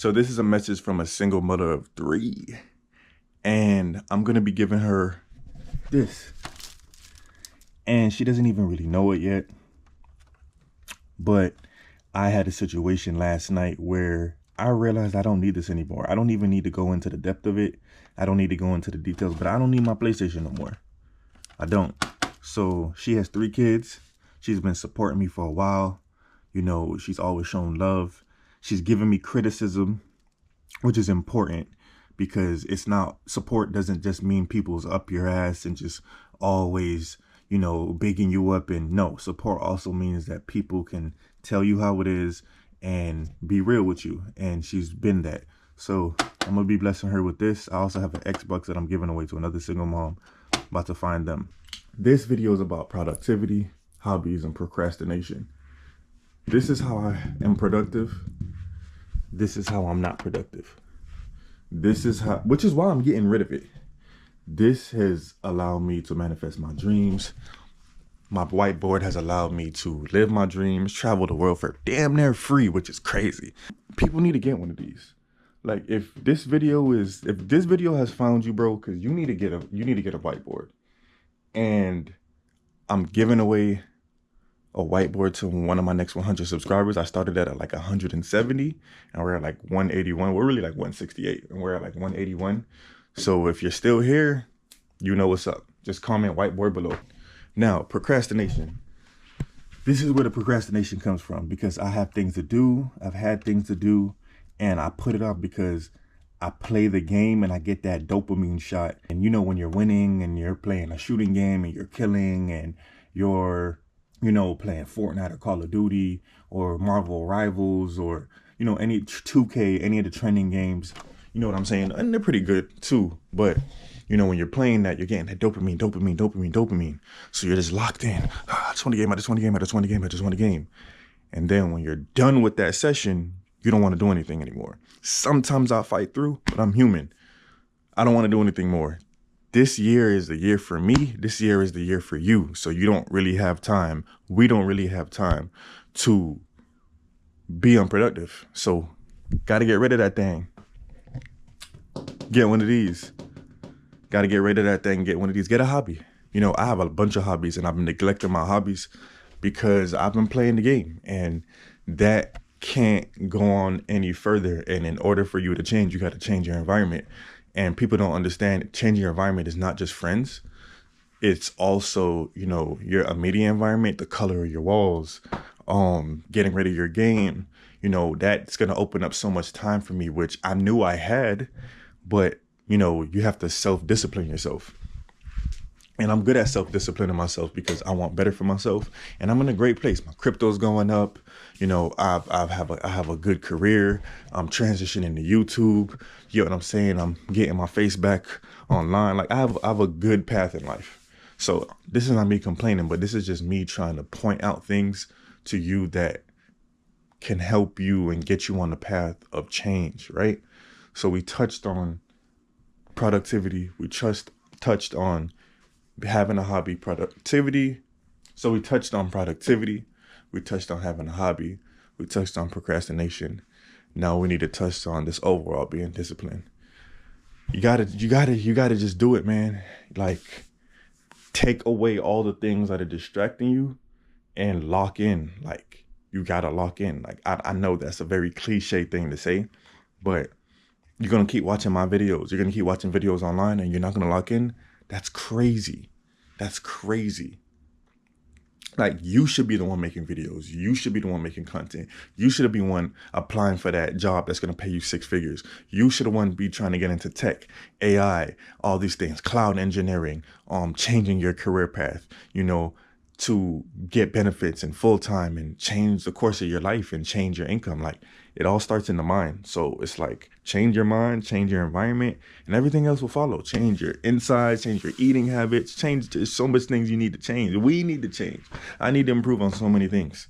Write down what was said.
So this is a message from a single mother of 3. And I'm going to be giving her this. And she doesn't even really know it yet. But I had a situation last night where I realized I don't need this anymore. I don't even need to go into the depth of it. I don't need to go into the details, but I don't need my PlayStation no more. I don't. So she has 3 kids. She's been supporting me for a while. You know, she's always shown love. She's given me criticism, which is important because it's not, support doesn't just mean people's up your ass and just always, you know, bigging you up. And no, support also means that people can tell you how it is and be real with you. And she's been that. So I'm going to be blessing her with this. I also have an Xbox that I'm giving away to another single mom. About to find them. This video is about productivity, hobbies, and procrastination. This is how I am productive. This is how I'm not productive. This is how, which is why I'm getting rid of it. This has allowed me to manifest my dreams. My whiteboard has allowed me to live my dreams, travel the world for damn near free, which is crazy. People need to get one of these. Like if this video has found you, bro, because you need to get a whiteboard. And I'm giving away a whiteboard to one of my next 100 subscribers. I started at like 170 and we're at like 181. We're really like 168 and we're at like 181. So if you're still here, you know what's up. Just comment whiteboard below. Now, procrastination. This is where the procrastination comes from because I have things to do. I've had things to do and I put it off because I play the game and I get that dopamine shot. And you know, when you're winning and you're playing a shooting game and you're killing and you're, you know, playing Fortnite or Call of Duty or Marvel Rivals or, you know, any 2K, any of the trending games, you know what I'm saying? And they're pretty good too. But, you know, when you're playing that, you're getting that dopamine. So you're just locked in. I just want a game, I just want a game, I just want a game, I just want a game. And then when you're done with that session, you don't want to do anything anymore. Sometimes I'll fight through, but I'm human. I don't want to do anything more. This year is the year for me. This year is the year for you. So you don't really have time. We don't really have time to be unproductive. So got to get rid of that thing. Get one of these. Got to get rid of that thing. Get one of these. Get a hobby. You know, I have a bunch of hobbies and I've been neglecting my hobbies because I've been playing the game and that can't go on any further. And in order for you to change, you got to change your environment. And people don't understand changing your environment is not just friends. It's also, you know, your immediate environment, the color of your walls, getting rid of your game. You know, that's going to open up so much time for me, which I knew I had. But, you know, you have to self-discipline yourself. And I'm good at self-disciplining myself because I want better for myself. And I'm in a great place. My crypto's going up. You know, I have a good career. I'm transitioning to YouTube. You know what I'm saying? I'm getting my face back online. Like I have a good path in life. So this is not me complaining, but this is just me trying to point out things to you that can help you and get you on the path of change, right? So we touched on productivity. We touched on having a hobby, productivity. So we touched on productivity. We touched on having a hobby. We touched on procrastination. Now we need to touch on this overall being disciplined. You gotta just do it, man. Like take away all the things that are distracting you and lock in. Like you gotta lock in. Like I know that's a very cliche thing to say, but you're gonna keep watching my videos. You're gonna keep watching videos online and you're not gonna lock in. That's crazy. That's crazy. Like you should be the one making videos. You should be the one making content. You should be the one applying for that job that's going to pay you 6 figures. You should the one be trying to get into tech, AI, all these things, cloud engineering, changing your career path, you know, to get benefits and full time and change the course of your life and change your income. Like it all starts in the mind. So it's like change your mind, change your environment, and everything else will follow. Change your insides, change your eating habits, change. There's so much things you need to change. We need to change. I need to improve on so many things.